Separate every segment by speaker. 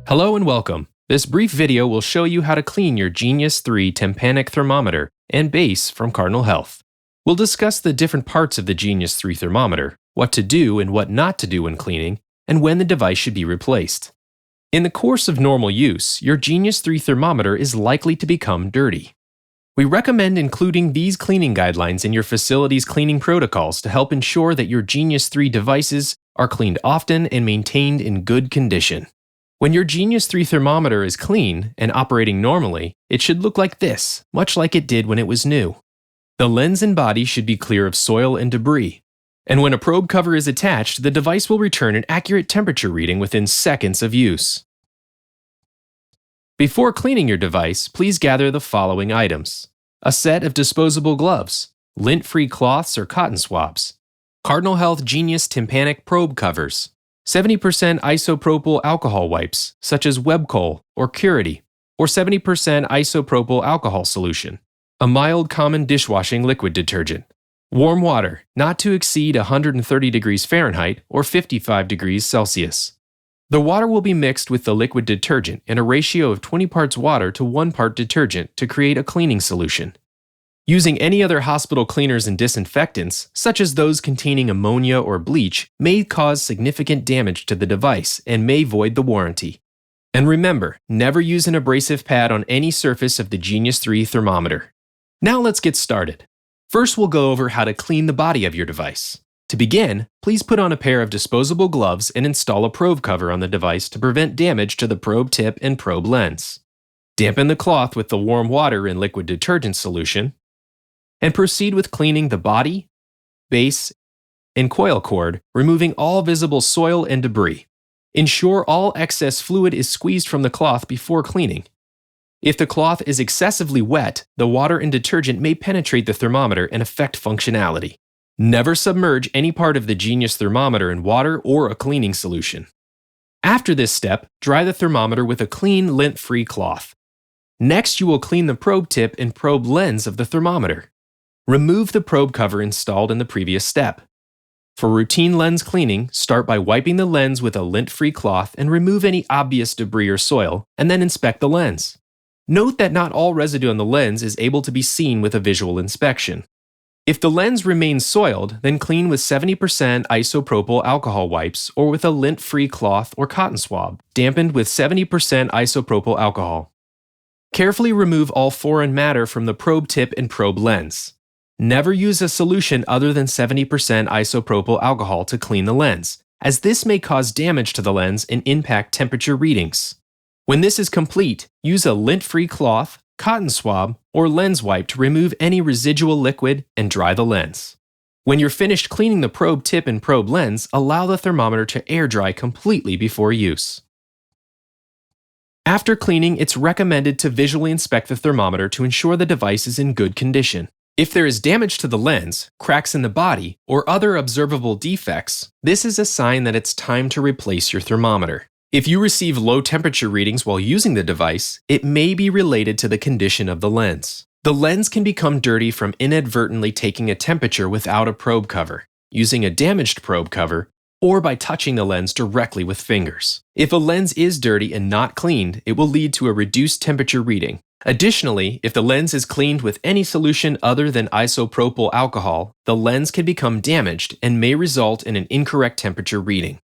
Speaker 1: Hello and welcome. This brief video will show you how to clean your Genius 3 Tympanic Thermometer and base from Cardinal Health. We'll discuss the different parts of the Genius 3 thermometer, what to do and what not to do when cleaning, and when the device should be replaced. In the course of normal use, your Genius 3 thermometer is likely to become dirty. We recommend including these cleaning guidelines in your facility's cleaning protocols to help ensure that your Genius 3 devices are cleaned often and maintained in good condition. When your Genius 3 thermometer is clean and operating normally, it should look like this, much like it did when it was new. The lens and body should be clear of soil and debris. And when a probe cover is attached, the device will return an accurate temperature reading within seconds of use. Before cleaning your device, please gather the following items: a set of disposable gloves, lint-free cloths or cotton swabs, Cardinal Health Genius Tympanic probe covers, 70% isopropyl alcohol wipes, such as Webcol or Curity, or 70% isopropyl alcohol solution, a mild common dishwashing liquid detergent, warm water not to exceed 130 degrees Fahrenheit or 55 degrees Celsius. The water will be mixed with the liquid detergent in a ratio of 20 parts water to 1 part detergent to create a cleaning solution. Using any other hospital cleaners and disinfectants, such as those containing ammonia or bleach, may cause significant damage to the device and may void the warranty. And remember, never use an abrasive pad on any surface of the Genius 3 thermometer. Now let's get started. First, we'll go over how to clean the body of your device. To begin, please put on a pair of disposable gloves and install a probe cover on the device to prevent damage to the probe tip and probe lens. Dampen the cloth with the warm water and liquid detergent solution, and proceed with cleaning the body, base, and coil cord, removing all visible soil and debris. Ensure all excess fluid is squeezed from the cloth before cleaning. If the cloth is excessively wet, the water and detergent may penetrate the thermometer and affect functionality. Never submerge any part of the Genius thermometer in water or a cleaning solution. After this step, dry the thermometer with a clean, lint-free cloth. Next, you will clean the probe tip and probe lens of the thermometer. Remove the probe cover installed in the previous step. For routine lens cleaning, start by wiping the lens with a lint-free cloth and remove any obvious debris or soil, and then inspect the lens. Note that not all residue on the lens is able to be seen with a visual inspection. If the lens remains soiled, then clean with 70% isopropyl alcohol wipes or with a lint-free cloth or cotton swab, dampened with 70% isopropyl alcohol. Carefully remove all foreign matter from the probe tip and probe lens. Never use a solution other than 70% isopropyl alcohol to clean the lens, as this may cause damage to the lens and impact temperature readings. When this is complete, use a lint-free cloth, cotton swab, or lens wipe to remove any residual liquid and dry the lens. When you're finished cleaning the probe tip and probe lens, allow the thermometer to air dry completely before use. After cleaning, it's recommended to visually inspect the thermometer to ensure the device is in good condition. If there is damage to the lens, cracks in the body, or other observable defects, this is a sign that it's time to replace your thermometer. If you receive low temperature readings while using the device, it may be related to the condition of the lens. The lens can become dirty from inadvertently taking a temperature without a probe cover, using a damaged probe cover, or by touching the lens directly with fingers. If a lens is dirty and not cleaned, it will lead to a reduced temperature reading. Additionally, if the lens is cleaned with any solution other than isopropyl alcohol, the lens can become damaged and may result in an incorrect temperature reading.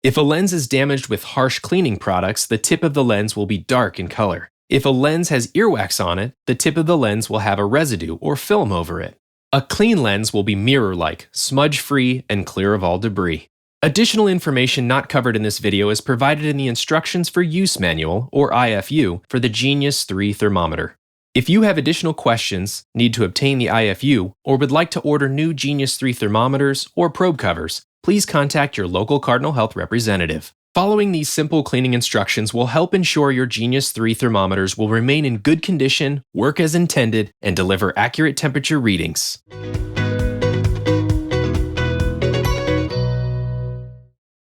Speaker 1: If a lens is damaged with harsh cleaning products, the tip of the lens will be dark in color. If a lens has earwax on it, the tip of the lens will have a residue or film over it. A clean lens will be mirror-like, smudge-free, and clear of all debris. Additional information not covered in this video is provided in the Instructions for Use Manual, or IFU, for the Genius 3 thermometer. If you have additional questions, need to obtain the IFU, or would like to order new Genius 3 thermometers or probe covers, please contact your local Cardinal Health representative. Following these simple cleaning instructions will help ensure your Genius 3 thermometers will remain in good condition, work as intended, and deliver accurate temperature readings.